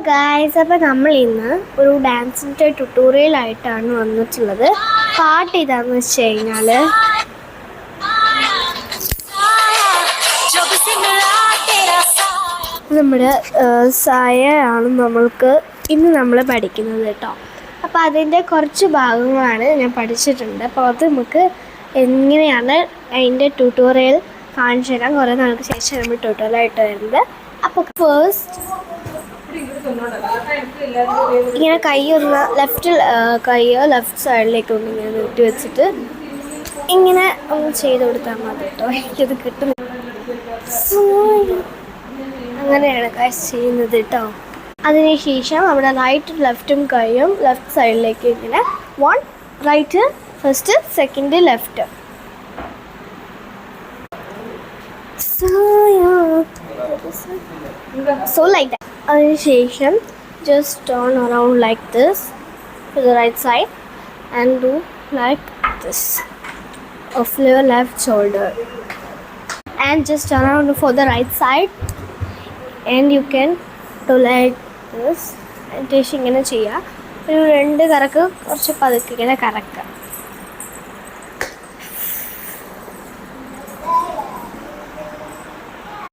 Guys, അപ്പോൾ നമ്മൾ ഇന്ന് ഒരു ഡാൻസിൻ്റെ ട്യൂട്ടോറിയലായിട്ടാണ് വന്നിട്ടുള്ളത്. പാട്ട് ഇതാന്ന് വെച്ച് കഴിഞ്ഞാൽ നമ്മുടെ സായ ആണ് നമ്മൾക്ക് ഇന്ന് നമ്മൾ പഠിക്കുന്നത് കേട്ടോ. അപ്പോൾ അതിൻ്റെ കുറച്ച് ഭാഗങ്ങളാണ് ഞാൻ പഠിച്ചിട്ടുണ്ട്. അപ്പോൾ അത് നമുക്ക് എങ്ങനെയാണ് അതിൻ്റെ ട്യൂട്ടോറിയൽ കാണിച്ചു തരാം. കുറേ നാൾക്ക് ശേഷം നമ്മൾ ട്യൂട്ടോറിയലായിട്ട് വരുന്നത്. അപ്പോൾ ഫസ്റ്റ് ഇങ്ങനെ കൈ ഒന്ന് ലെഫ്റ്റ് സൈഡിലേക്ക് ഒന്ന് ഇങ്ങനെ നീട്ടി വെച്ചിട്ട് ഇങ്ങനെ ഒന്ന് ചെയ്ത് കൊടുത്താൽ മതി കേട്ടോ. എനിക്കത് കിട്ടും. അങ്ങനെയാണ് കാശ് ചെയ്യുന്നത് കേട്ടോ. അതിനുശേഷം അവിടെ റൈറ്റും ലെഫ്റ്റും കൈയും ലെഫ്റ്റ് സൈഡിലേക്ക് ഇങ്ങനെ 1 right first, second left. So like that. അതിനുശേഷം just turn around like this to the right side and do like this of your left shoulder, and just turn around for the right side and you can do like this. അതിനുശേഷം ഇങ്ങനെ ചെയ്യുക. ഒരു 2 കറക്ക് കുറച്ച് പതുക്കെ ഇങ്ങനെ കറക്കുക.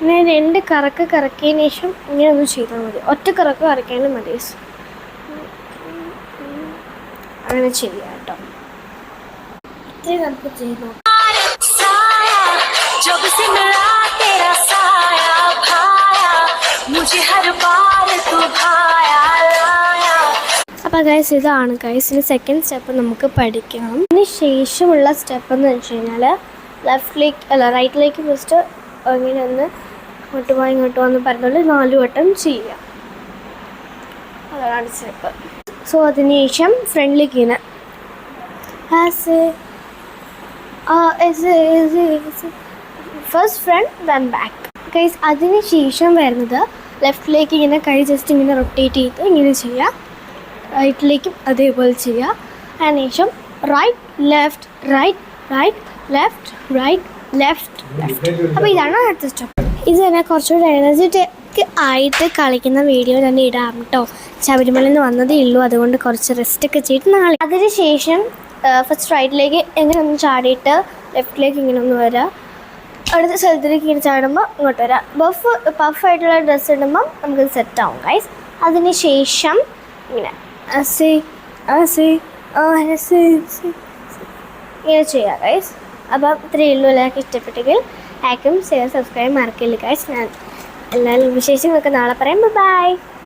ഇങ്ങനെ 2 കറക്കിയതിന് ശേഷം ഇങ്ങനെ ഒന്ന് ചെയ്താൽ മതി. ഒറ്റ കറക്ക് കറക്കാനും മതി. അങ്ങനെ ചെയ്യാം കേട്ടോ. ഇത്രയും നമുക്ക് ചെയ്തു. അപ്പോൾ ഗൈസ്, ഇതാണ് ഗൈസിന് സെക്കൻഡ് സ്റ്റെപ്പ് നമുക്ക് പഠിക്കണം. ഇതിന് ശേഷമുള്ള സ്റ്റെപ്പ് എന്ന് വെച്ച് കഴിഞ്ഞാൽ റൈറ്റിലേക്ക് ഫസ്റ്റ് ഇങ്ങനെ ഒന്ന് ഇങ്ങോട്ട് വന്ന് പറഞ്ഞുകൊണ്ട് 4 വട്ടം ചെയ്യാം. അതാണ് സ്റ്റെപ്പ്. സോ അതിനുശേഷം ഫ്രണ്ടിലേക്ക് ഇങ്ങനെ first front then back guys. അതിന് ശേഷം വരുന്നത് ലെഫ്റ്റിലേക്ക് ഇങ്ങനെ കൈ ജസ്റ്റ് ഇങ്ങനെ റൊട്ടേറ്റ് ചെയ്ത് ഇങ്ങനെ ചെയ്യുക. റൈറ്റിലേക്കും അതേപോലെ ചെയ്യുക. അതിനുശേഷം right left right right left right left left. അപ്പോൾ ഇതാണ് അടുത്ത സ്റ്റെപ്പ്. ഇത് തന്നെ കുറച്ചുകൂടി എനർജറ്റിക് ആയിട്ട് കളിക്കുന്ന വീഡിയോ തന്നെ ഇടാം കേട്ടോ. ശബരിമലയിൽ നിന്ന് വന്നതേ ഉള്ളൂ, അതുകൊണ്ട് കുറച്ച് റെസ്റ്റൊക്കെ ചെയ്തിട്ട് നാളെ. അതിന് ശേഷം ഫസ്റ്റ് റൈറ്റിലേക്ക് എങ്ങനെ ഒന്ന് ചാടിയിട്ട് ലെഫ്റ്റിലേക്ക് ഇങ്ങനെ ഒന്ന് വരാം. അടുത്ത സ്ഥലത്തിലേക്ക് ഇങ്ങനെ ചാടുമ്പോൾ ഇങ്ങോട്ട് വരാം. പഫായിട്ടുള്ള ഡ്രസ്സ് ഇടുമ്പം നമുക്ക് സെറ്റാവും ഗൈസ്. അതിന് ശേഷം ഇങ്ങനെ ഇങ്ങനെ ചെയ്യാം ഗൈസ്. അപ്പം ഇത്രയേ ഉള്ളൂ. എല്ലാവർക്കും ഇഷ്ടപ്പെട്ടെങ്കിൽ ലൈക്കും ഷെയർ സബ്സ്ക്രൈബ് മറക്കില്ല ഗൈസ്. ഞാൻ എല്ലാവരും വിശേഷങ്ങളൊക്കെ നാളെ പറയാം. ബൈ.